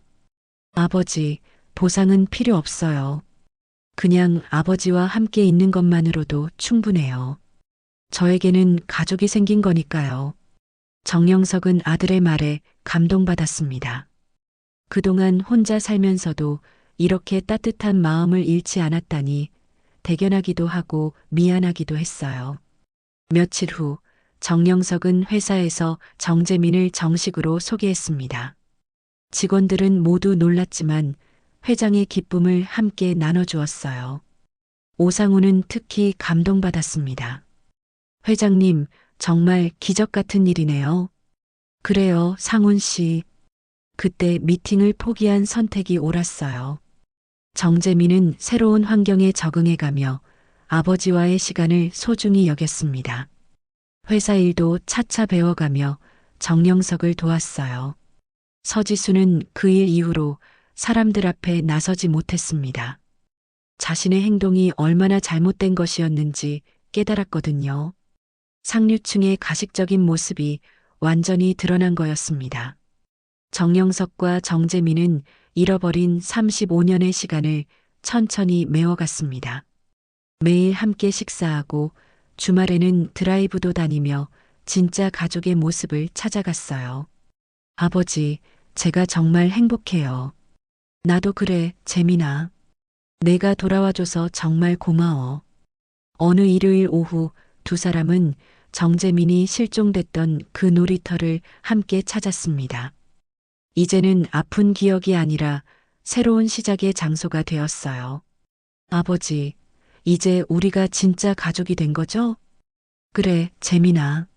아버지, 보상은 필요 없어요. 그냥 아버지와 함께 있는 것만으로도 충분해요. 저에게는 가족이 생긴 거니까요. 정영석은 아들의 말에 감동받았습니다. 그동안 혼자 살면서도 이렇게 따뜻한 마음을 잃지 않았다니 대견하기도 하고 미안하기도 했어요. 며칠 후 정영석은 회사에서 정재민을 정식으로 소개했습니다. 직원들은 모두 놀랐지만 회장의 기쁨을 함께 나눠주었어요. 오상우는 특히 감동받았습니다. 회장님, 정말 기적 같은 일이네요. 그래요, 상훈 씨. 그때 미팅을 포기한 선택이 옳았어요. 정재민은 새로운 환경에 적응해가며 아버지와의 시간을 소중히 여겼습니다. 회사 일도 차차 배워가며 정영석을 도왔어요. 서지수는 그 일 이후로 사람들 앞에 나서지 못했습니다. 자신의 행동이 얼마나 잘못된 것이었는지 깨달았거든요. 상류층의 가식적인 모습이 완전히 드러난 거였습니다. 정영석과 정재민은 잃어버린 35년의 시간을 천천히 메워갔습니다. 매일 함께 식사하고 주말에는 드라이브도 다니며 진짜 가족의 모습을 찾아갔어요. 아버지, 제가 정말 행복해요. 나도 그래, 재민아. 내가 돌아와줘서 정말 고마워. 어느 일요일 오후 두 사람은 정재민이 실종됐던 그 놀이터를 함께 찾았습니다. 이제는 아픈 기억이 아니라 새로운 시작의 장소가 되었어요. 아버지, 이제 우리가 진짜 가족이 된 거죠? 그래, 재민아.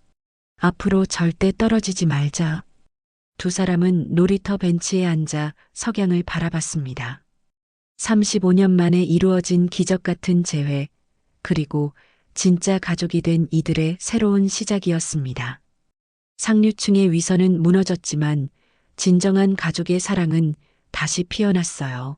앞으로 절대 떨어지지 말자. 두 사람은 놀이터 벤치에 앉아 석양을 바라봤습니다. 35년 만에 이루어진 기적 같은 재회, 그리고 진짜 가족이 된 이들의 새로운 시작이었습니다. 상류층의 위선은 무너졌지만 진정한 가족의 사랑은 다시 피어났어요.